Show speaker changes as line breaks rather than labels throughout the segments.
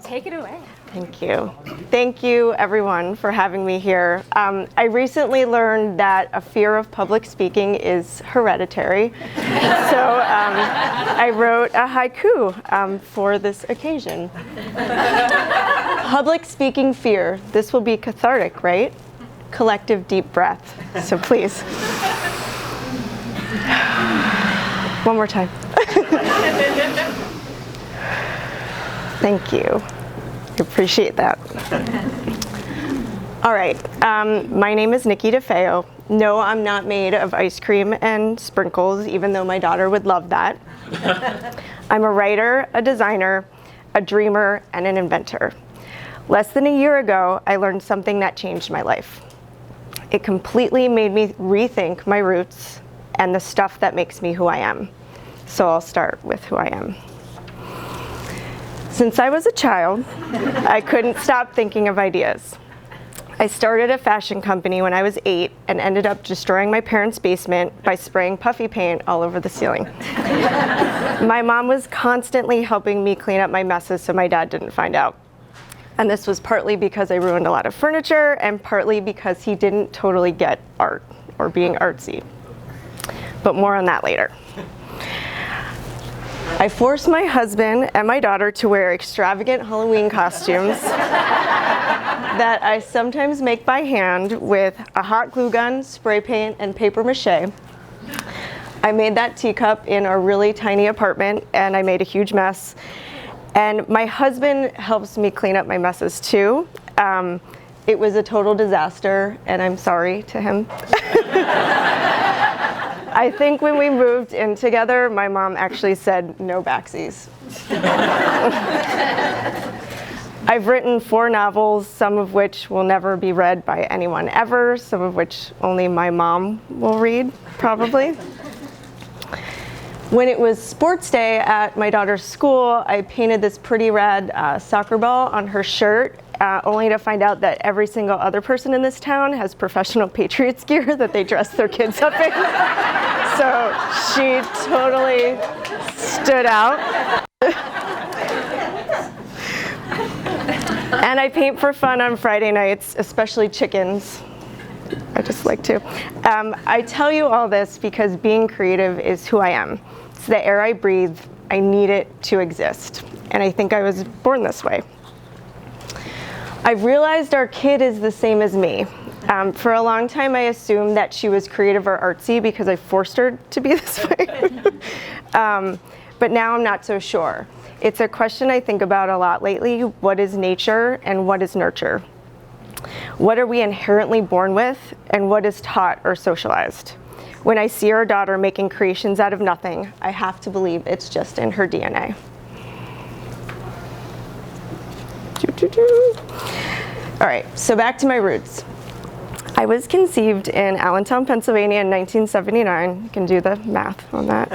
Take it away.
Thank you. Thank you, everyone, for having me here. I recently learned that a fear of public speaking is hereditary. So I wrote a haiku for this occasion. Public speaking fear. This will be cathartic, right? Collective deep breath. So please. One more time. Thank you. I appreciate that. All right, my name is Nikki DeFeo. No, I'm not made of ice cream and sprinkles, even though my daughter would love that. I'm a writer, a designer, a dreamer, and an inventor. Less than a year ago, I learned something that changed my life. It completely made me rethink my roots and the stuff that makes me who I am. So I'll start with who I am. Since I was a child, I couldn't stop thinking of ideas. I started a fashion company when I was 8 and ended up destroying my parents' basement by spraying puffy paint all over the ceiling. My mom was constantly helping me clean up my messes so my dad didn't find out. And this was partly because I ruined a lot of furniture and partly because he didn't totally get art or being artsy. But more on that later. I forced my husband and my daughter to wear extravagant Halloween costumes that I sometimes make by hand with a hot glue gun, spray paint, and paper mache. I made that teacup in a really tiny apartment, and I made a huge mess. And my husband helps me clean up my messes too. It was a total disaster, and I'm sorry to him. I think when we moved in together, my mom actually said, no backsies. I've written 4 novels, some of which will never be read by anyone ever, some of which only my mom will read, probably. When it was sports day at my daughter's school, I painted this pretty rad soccer ball on her shirt, only to find out that every single other person in this town has professional Patriots gear that they dress their kids up in. So she totally stood out. And I paint for fun on Friday nights, especially chickens. I just like to. I tell you all this because being creative is who I am. It's the air I breathe. I need it to exist. And I think I was born this way. I've realized our kid is the same as me. For a long time, I assumed that she was creative or artsy because I forced her to be this way. But now I'm not so sure. It's a question I think about a lot lately. What is nature and what is nurture? What are we inherently born with and what is taught or socialized? When I see our daughter making creations out of nothing, I have to believe it's just in her DNA. All right, so back to my roots. I was conceived in Allentown, Pennsylvania in 1979. You can do the math on that.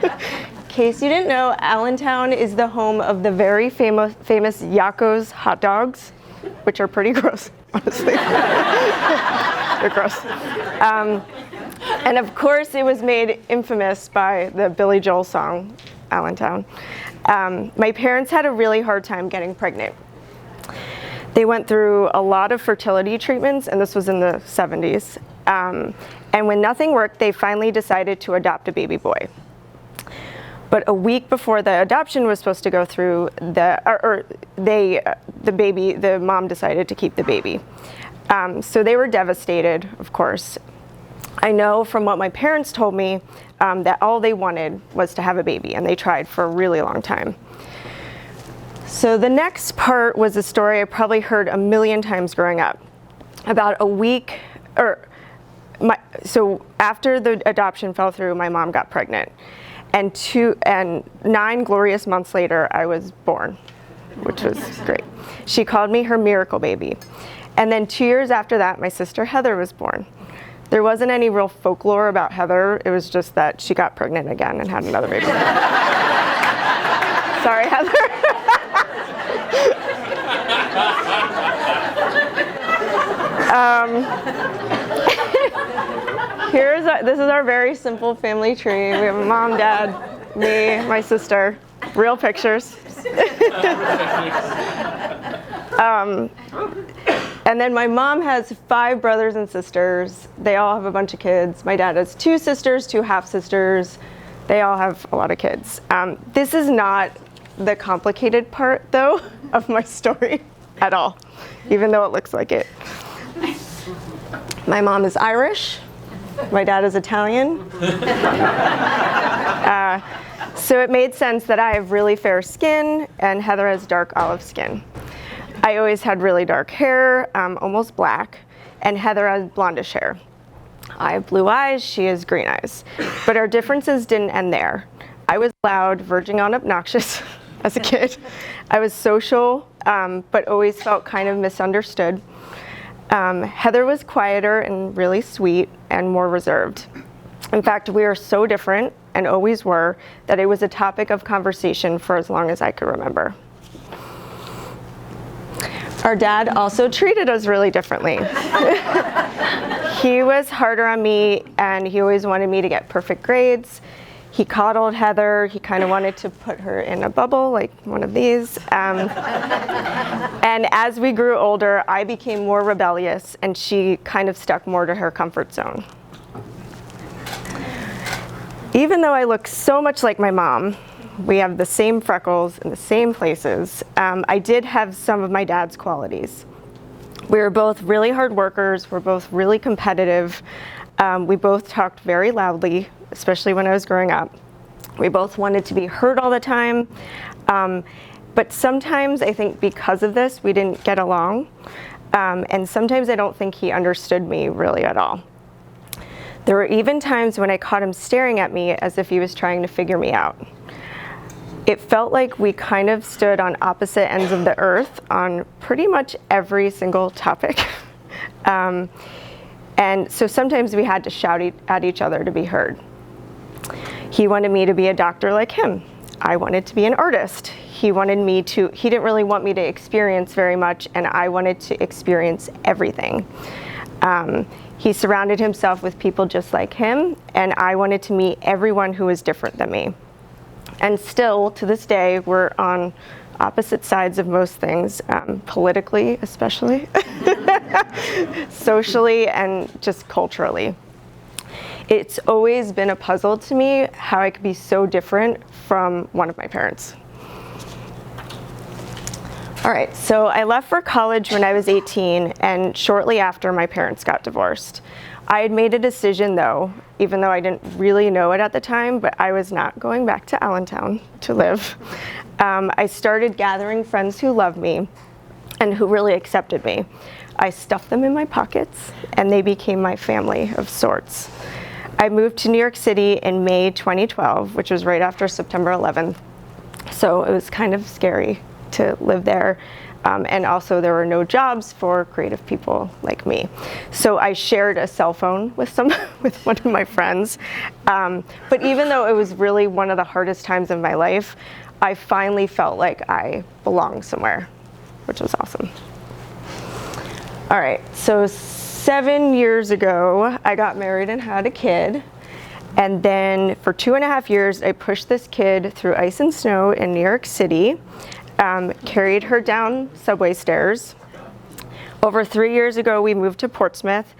In case you didn't know, Allentown is the home of the very famous Yakko's hot dogs, which are pretty gross, honestly. They're gross. And of course, it was made infamous by the Billy Joel song, Allentown. My parents had a really hard time getting pregnant. They went through a lot of fertility treatments, and this was in the 70s. And when nothing worked, they finally decided to adopt a baby boy. But a week before the adoption was supposed to go through, the mom decided to keep the baby. So they were devastated, of course. I know from what my parents told me that all they wanted was to have a baby, and they tried for a really long time. So the next part was a story I probably heard a million times growing up. About a week, so after the adoption fell through, my mom got pregnant. And 9 glorious months later, I was born, which was great. She called me her miracle baby. And then 2 years after that, my sister Heather was born. There wasn't any real folklore about Heather. It was just that she got pregnant again and had another baby. Sorry, Heather. This is our very simple family tree. We have a mom, dad, me, my sister. Real pictures. And then my mom has 5 brothers and sisters. They all have a bunch of kids. My dad has 2 sisters, 2 half-sisters. They all have a lot of kids. This is not the complicated part, though, of my story at all, even though it looks like it. My mom is Irish. My dad is Italian. So it made sense that I have really fair skin and Heather has dark olive skin. I always had really dark hair, almost black, and Heather has blondish hair. I have blue eyes, she has green eyes. But our differences didn't end there. I was loud, verging on obnoxious as a kid. I was social, but always felt kind of misunderstood. Heather was quieter and really sweet and more reserved. In fact, we are so different, and always were, that it was a topic of conversation for as long as I could remember. Our dad also treated us really differently. He was harder on me, and he always wanted me to get perfect grades. He coddled Heather. He kind of wanted to put her in a bubble, like one of these. And as we grew older, I became more rebellious, and she kind of stuck more to her comfort zone. Even though I look so much like my mom, we have the same freckles in the same places, I did have some of my dad's qualities. We were both really hard workers. We're both really competitive. We both talked very loudly, especially when I was growing up. We both wanted to be heard all the time. But sometimes I think because of this, we didn't get along. And sometimes I don't think he understood me really at all. There were even times when I caught him staring at me as if he was trying to figure me out. It felt like we kind of stood on opposite ends of the earth on pretty much every single topic. And so sometimes we had to shout at each other to be heard. He wanted me to be a doctor like him. I wanted to be an artist. He didn't really want me to experience very much, and I wanted to experience everything. He surrounded himself with people just like him, and I wanted to meet everyone who was different than me. And still, to this day, we're on opposite sides of most things, politically especially, socially, and just culturally. It's always been a puzzle to me how I could be so different from one of my parents. All right, so I left for college when I was 18, and shortly after my parents got divorced. I had made a decision though, even though I didn't really know it at the time, but I was not going back to Allentown to live. I started gathering friends who loved me and who really accepted me. I stuffed them in my pockets, and they became my family of sorts. I moved to New York City in May 2012, which was right after September 11th. So it was kind of scary to live there. And also there were no jobs for creative people like me. So I shared a cell phone with one of my friends. But even though it was really one of the hardest times of my life, I finally felt like I belonged somewhere, which was awesome. All right, so 7 years ago, I got married and had a kid. And then for 2.5 years, I pushed this kid through ice and snow in New York City. Carried her down subway stairs. Over 3 years ago, we moved to Portsmouth,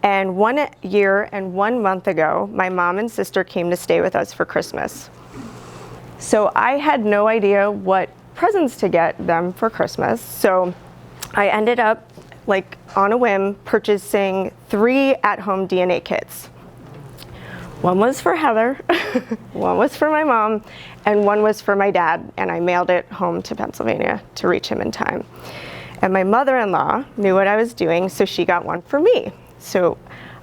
and 1 year and 1 month ago, my mom and sister came to stay with us for Christmas. So I had no idea what presents to get them for Christmas, so I ended up, like on a whim, purchasing 3 at-home DNA kits. One was for Heather, one was for my mom, and one was for my dad, and I mailed it home to Pennsylvania to reach him in time. And my mother-in-law knew what I was doing, so she got one for me. So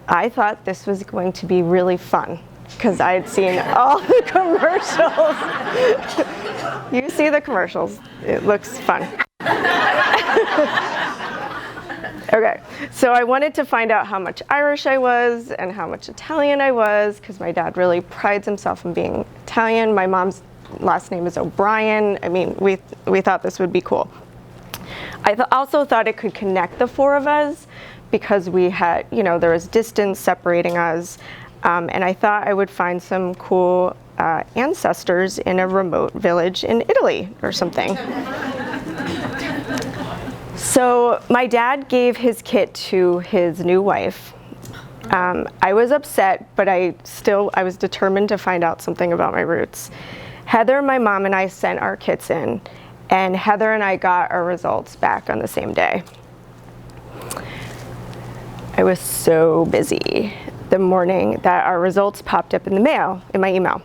I thought this was going to be really fun, because I had seen all the commercials. You see the commercials, it looks fun. Okay, so I wanted to find out how much Irish I was and how much Italian I was, because my dad really prides himself in being Italian. My mom's last name is O'Brien. I mean, we thought this would be cool. I also thought it could connect the 4 of us, because we had, there was distance separating us, and I thought I would find some cool ancestors in a remote village in Italy or something. So my dad gave his kit to his new wife. I was upset, but I was determined to find out something about my roots. Heather, my mom, and I sent our kits in, and Heather and I got our results back on the same day. I was so busy the morning that our results popped up in the mail, in my email.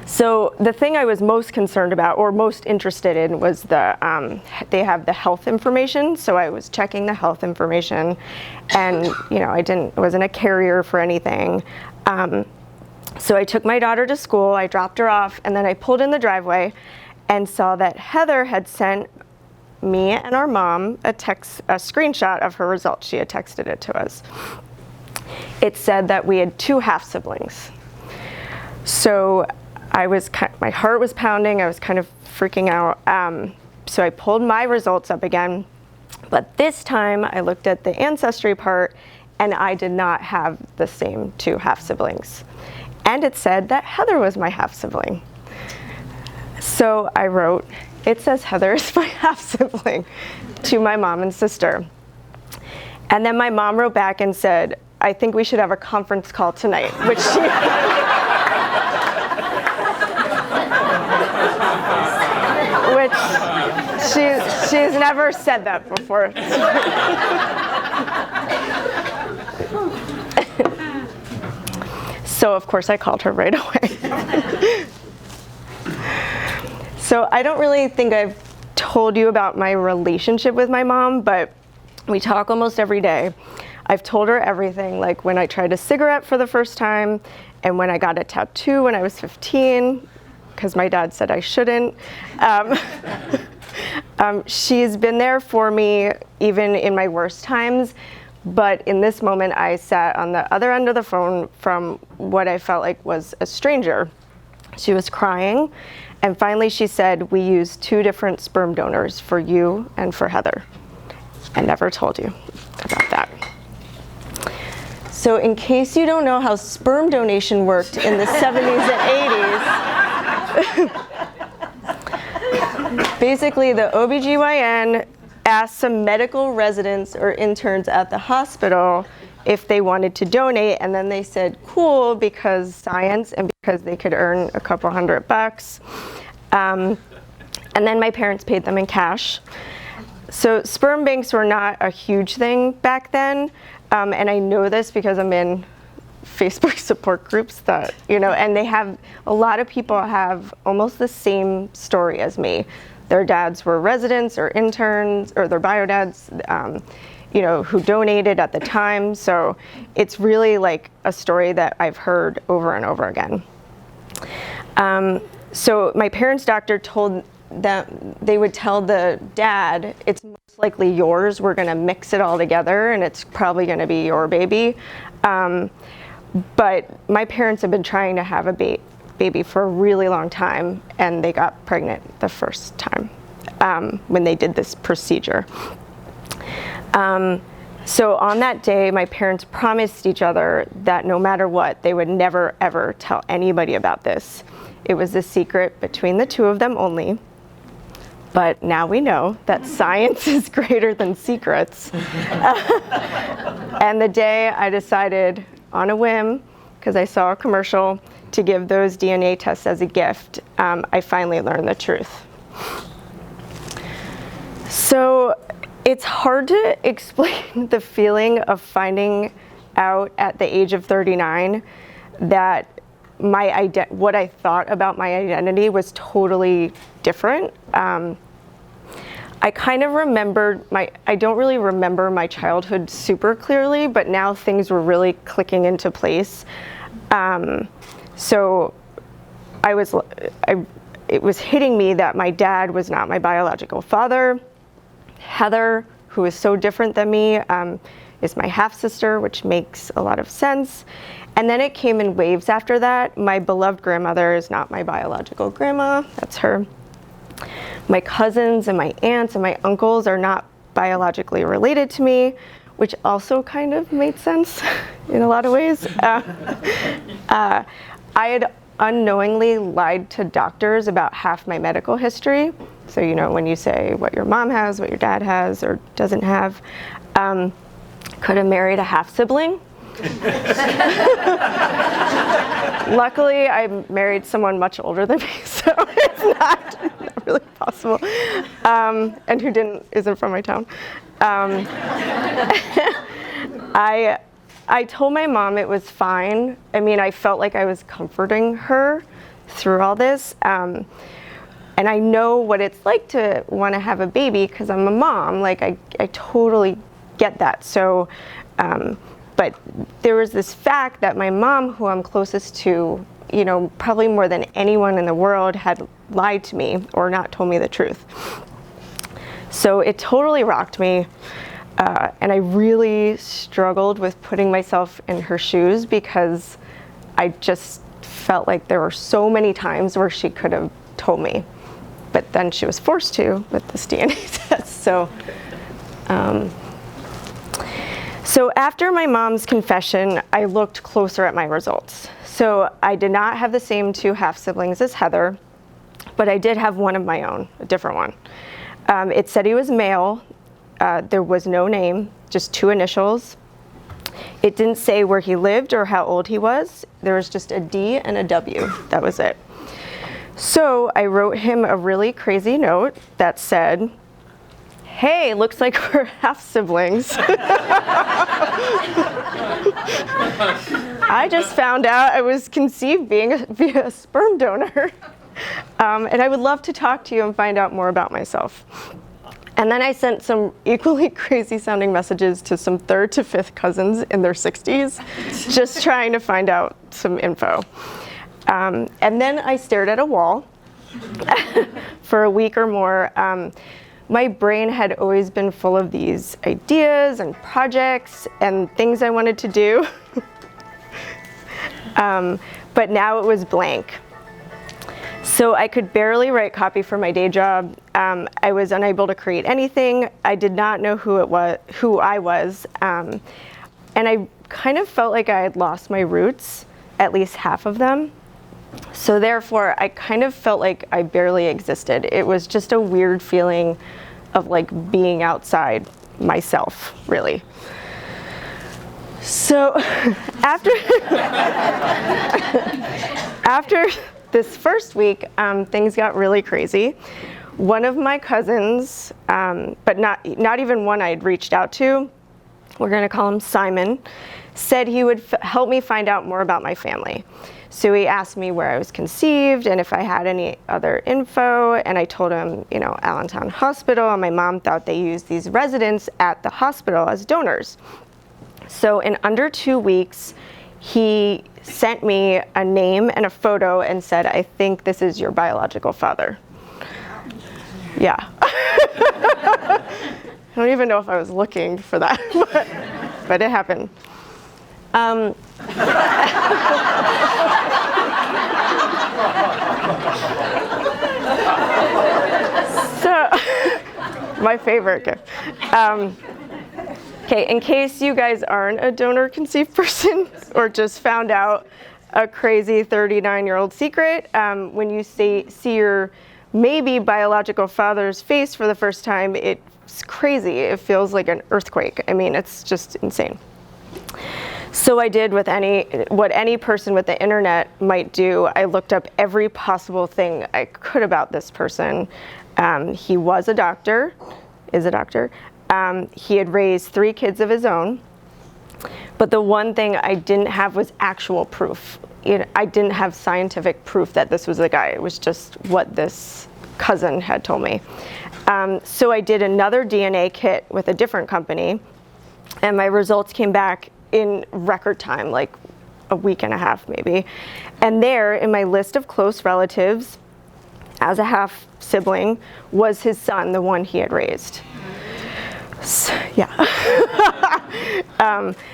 So the thing I was most concerned about, or most interested in, was they have the health information. So I was checking the health information, and I wasn't a carrier for anything. So I took my daughter to school, I dropped her off, and then I pulled in the driveway and saw that Heather had sent me and our mom a screenshot of her results. She had texted it to us. It said that we had 2 half siblings. So my heart was pounding, I was kind of freaking out. So I pulled my results up again, but this time I looked at the ancestry part and I did not have the same 2 half siblings. And it said that Heather was my half sibling. So I wrote, "It says Heather is my half sibling," to my mom and sister. And then my mom wrote back and said, "I think we should have a conference call tonight," which she's never said that before. So of course I called her right away. So I don't really think I've told you about my relationship with my mom, but we talk almost every day. I've told her everything, like when I tried a cigarette for the first time, and when I got a tattoo when I was 15, because my dad said I shouldn't. She's been there for me even in my worst times, but in this moment I sat on the other end of the phone from what I felt like was a stranger. She was crying, and finally she said, "We used 2 different sperm donors, for you and for Heather." I never told you about that. So in case you don't know how sperm donation worked in the 70s and 80s, basically the OBGYN asked some medical residents or interns at the hospital if they wanted to donate, and then they said cool, because science and because they could earn a couple $100. And then my parents paid them in cash. So sperm banks were not a huge thing back then, and I know this because I'm in Facebook support groups that, and a lot of people have almost the same story as me. Their dads were residents or interns, or their bio dads, who donated at the time. So it's really like a story that I've heard over and over again. So my parents' doctor told that they would tell the dad, "It's most likely yours. We're going to mix it all together, and it's probably going to be your baby." But my parents have been trying to have a baby for a really long time, and they got pregnant the first time when they did this procedure. So on that day, my parents promised each other that no matter what, they would never, ever tell anybody about this. It was a secret between the 2 of them only. But now we know that science is greater than secrets. And the day I decided, on a whim, because I saw a commercial, to give those DNA tests as a gift, I finally learned the truth. So it's hard to explain the feeling of finding out at the age of 39 that what I thought about my identity was totally different. I kind of remembered I don't really remember my childhood super clearly, but now things were really clicking into place. So it was hitting me that my dad was not my biological father. Heather, who is so different than me, is my half-sister, which makes a lot of sense. And then it came in waves after that. My beloved grandmother is not my biological grandma, that's her. My cousins and my aunts and my uncles are not biologically related to me, which also kind of made sense in a lot of ways. I had unknowingly lied to doctors about half my medical history. So, when you say what your mom has, what your dad has or doesn't have, could have married a half sibling. Luckily, I married someone much older than me, so it's not really possible, and who isn't from my town. I told my mom it was fine. I mean, I felt like I was comforting her through all this, and I know what it's like to want to have a baby because I'm a mom. Like, I totally get that. So, but there was this fact that my mom, who I'm closest to, probably more than anyone in the world, had lied to me or not told me the truth. So it totally rocked me. And I really struggled with putting myself in her shoes because I just felt like there were so many times where she could have told me. But then she was forced to with this DNA test. So after my mom's confession, I looked closer at my results. So I did not have the same 2 half siblings as Heather, but I did have one of my own, a different one. It said he was male. There was no name, just 2 initials. It didn't say where he lived or how old he was. There was just a D and a W. That was it. So I wrote him a really crazy note that said, "Hey, looks like we're half siblings. I just found out I was conceived via a sperm donor. And I would love to talk to you and find out more about myself." And then I sent some equally crazy sounding messages to some 3rd to 5th cousins in their 60s, just trying to find out some info. And then I stared at a wall for a week or more. My brain had always been full of these ideas and projects and things I wanted to do. But now it was blank. So I could barely write copy for my day job. I was unable to create anything. I did not know who I was. And I kind of felt like I had lost my roots, at least half of them. So therefore, I kind of felt like I barely existed. It was just a weird feeling of like being outside myself, really. So after this first week, things got really crazy. One of my cousins, but not even one I'd reached out to, we're gonna call him Simon, said he would help me find out more about my family. So he asked me where I was conceived and if I had any other info, and I told him, Allentown Hospital, and my mom thought they used these residents at the hospital as donors. So in under 2 weeks, he sent me a name and a photo and said, "I think this is your biological father." Yeah. I don't even know if I was looking for that, but it happened. So, my favorite gift. Okay, in case you guys aren't a donor-conceived person or just found out a crazy 39-year-old secret, when you see your maybe biological father's face for the first time, it's crazy. It feels like an earthquake. I mean, it's just insane. So I did what any person with the internet might do. I looked up every possible thing I could about this person. He was a doctor, is a doctor. He had raised 3 kids of his own. But the one thing I didn't have was actual proof. I didn't have scientific proof that this was the guy. It was just what this cousin had told me. So I did another DNA kit with a different company, and my results came back in record time, like a week and a half maybe. And there, in my list of close relatives, as a half sibling, was his son, the one he had raised. So, yeah.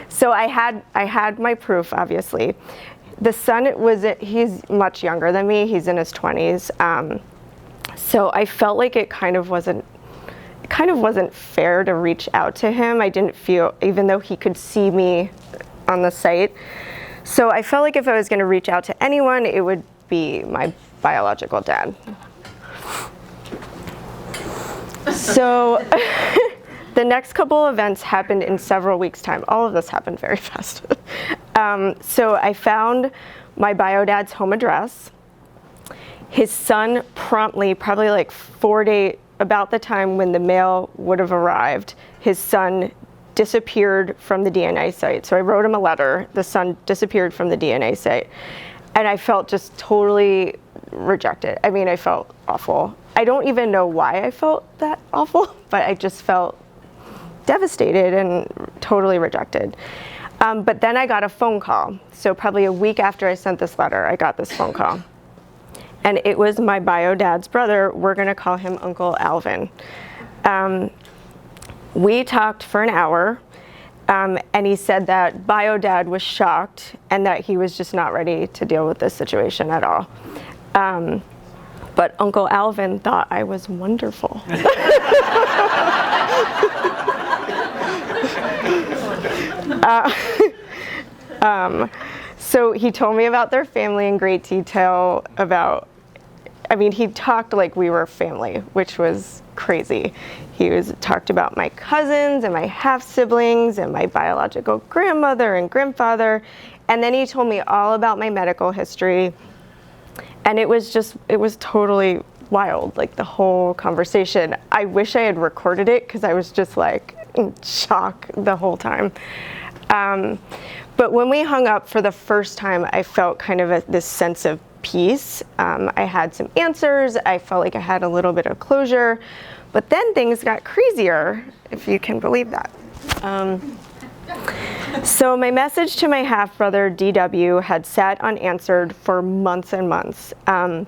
So I had my proof, obviously. The son he's much younger than me. He's in his 20s. So I felt like it kind of wasn't fair to reach out to him. I didn't feel, even though he could see me on the site. So I felt like if I was going to reach out to anyone, it would be my biological dad. So the next couple events happened in several weeks' time. All of this happened very fast. So I found my bio dad's home address. His son promptly, probably like 4 days, about the time when the mail would have arrived, his son disappeared from the DNA site. So I wrote him a letter. The son disappeared from the DNA site. And I felt just totally rejected. I mean, I felt awful. I don't even know why I felt that awful, but I just felt devastated and totally rejected. But then I got a phone call. So probably a week after I sent this letter, I got this phone call. And it was my bio dad's brother. We're going to call him Uncle Alvin. We talked for an hour, and he said that bio dad was shocked and that he was just not ready to deal with this situation at all. But Uncle Alvin thought I was wonderful. So he told me about their family in great detail he talked like we were family, which was crazy. He talked about my cousins and my half-siblings and my biological grandmother and grandfather. And then he told me all about my medical history. And it was totally wild, like the whole conversation. I wish I had recorded it because I was just like in shock the whole time. But when we hung up for the first time, I felt kind of this sense of peace. I had some answers. I felt like I had a little bit of closure. But then things got crazier, if you can believe that. So my message to my half-brother, DW, had sat unanswered for months and months. Then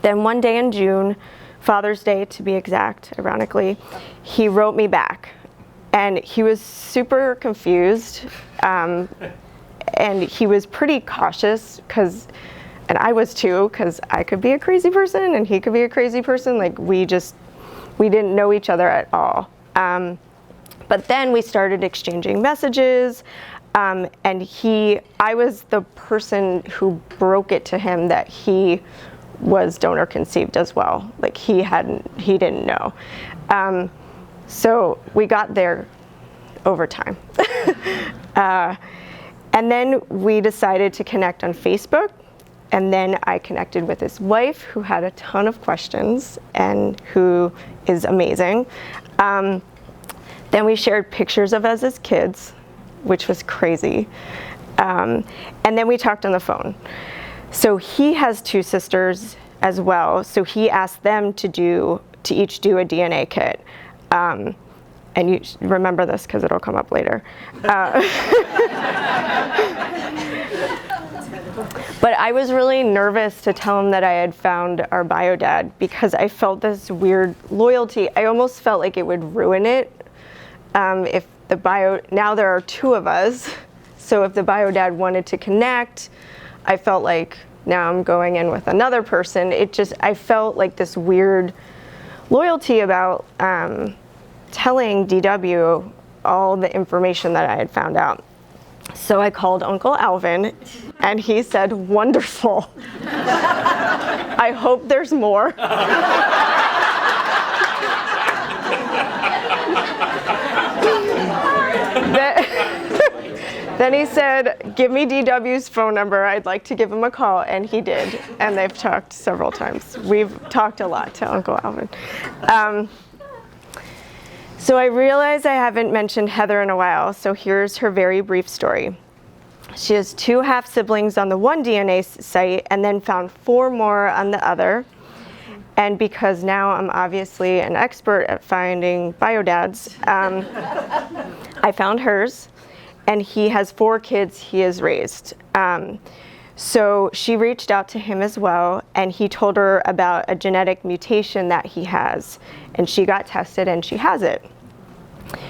one day in June, Father's Day to be exact, ironically, he wrote me back. And he was super confused. And he was pretty cautious and I was too, because I could be a crazy person and he could be a crazy person. Like we didn't know each other at all. But then we started exchanging messages, and I was the person who broke it to him that he was donor conceived as well. Like he didn't know. So we got there over time. And then we decided to connect on Facebook. And then I connected with his wife, who had a ton of questions and who is amazing. Then we shared pictures of us as kids, which was crazy. And then we talked on the phone. So he has two sisters as well. So he asked them to each do a DNA kit. And you remember this because it'll come up later. But I was really nervous to tell him that I had found our bio dad because I felt this weird loyalty. I almost felt like it would ruin it if now there are two of us. So if the bio dad wanted to connect, I felt like now I'm going in with another person. I felt like this weird loyalty about telling DW all the information that I had found out. So I called Uncle Alvin, and he said, "Wonderful. I hope there's more." Then he said, "Give me DW's phone number. I'd like to give him a call," and he did. And they've talked several times. We've talked a lot to Uncle Alvin. So I realize I haven't mentioned Heather in a while, so here's her very brief story. She has two half-siblings on the one DNA site and then found 4 more on the other. And because now I'm obviously an expert at finding biodads, I found hers, and he has 4 kids he has raised. So she reached out to him as well, and he told her about a genetic mutation that he has, and she got tested and she has it.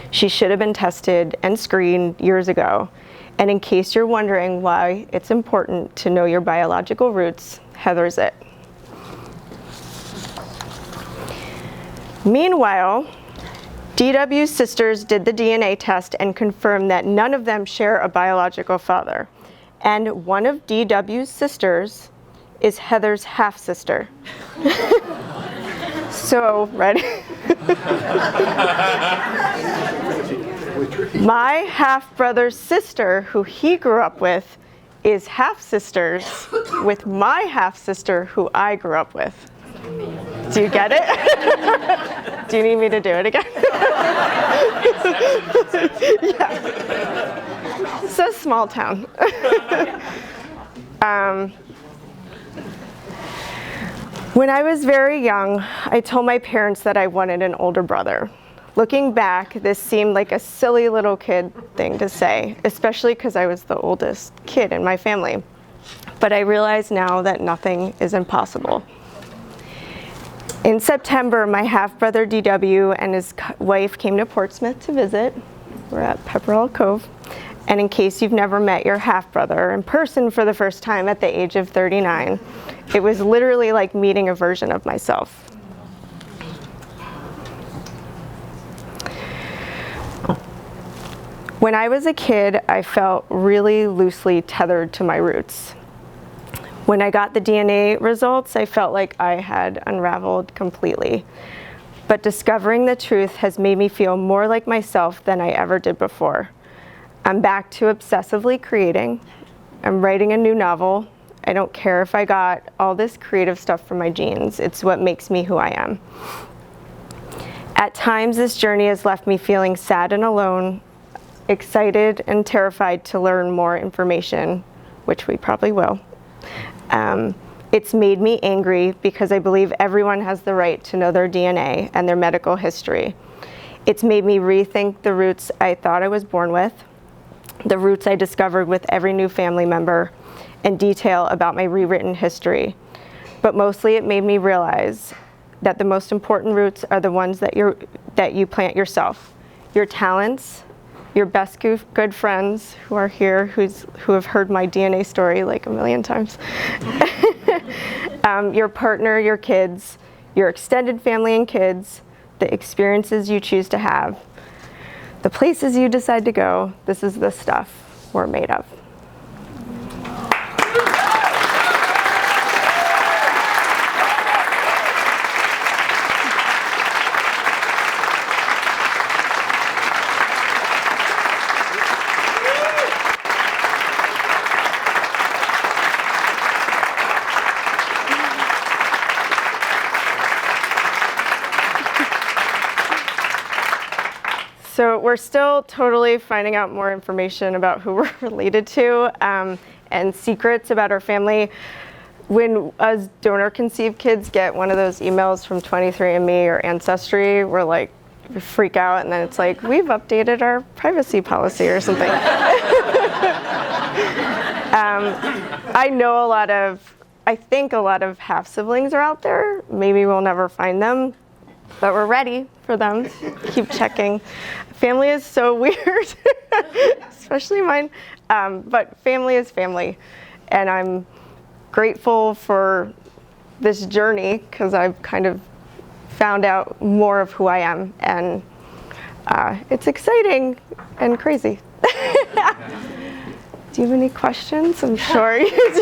She should have been tested and screened years ago. And in case you're wondering why it's important to know your biological roots, Heather's it. Meanwhile, DW's sisters did the DNA test and confirmed that none of them share a biological father. And one of DW's sisters is Heather's half-sister. So, ready? My half-brother's sister, who he grew up with, is half-sisters with my half-sister, who I grew up with. Do you get it? Do you need me to do it again? Yeah. It's a small town. When I was very young, I told my parents that I wanted an older brother. Looking back, this seemed like a silly little kid thing to say, especially because I was the oldest kid in my family. But I realize now that nothing is impossible. In September, my half-brother DW and his wife came to Portsmouth to visit. We're at Pepperell Cove. And in case you've never met your half-brother in person for the first time at the age of 39, it was literally like meeting a version of myself. When I was a kid, I felt really loosely tethered to my roots. When I got the DNA results, I felt like I had unraveled completely. But discovering the truth has made me feel more like myself than I ever did before. I'm back to obsessively creating. I'm writing a new novel. I don't care if I got all this creative stuff from my genes. It's what makes me who I am. At times, this journey has left me feeling sad and alone, excited and terrified to learn more information, which we probably will. It's made me angry because I believe everyone has the right to know their DNA and their medical history. It's made me rethink the roots I thought I was born with, the roots I discovered with every new family member, and detail about my rewritten history. But mostly it made me realize that the most important roots are the ones that you plant yourself. Your talents, your best good friends who are here, who have heard my DNA story like a million times, your partner, your kids, your extended family and kids, the experiences you choose to have, the places you decide to go. This is the stuff we're made of. So we're still totally finding out more information about who we're related to, and secrets about our family. When us donor-conceived kids get one of those emails from 23andMe or Ancestry, we freak out, and then it's like, we've updated our privacy policy or something. I think a lot of half-siblings are out there. Maybe we'll never find them, but we're ready for them. Keep checking. Family is so weird, especially mine, but family is family. And I'm grateful for this journey because I've kind of found out more of who I am, and it's exciting and crazy. Do you have any questions? I'm sure you do.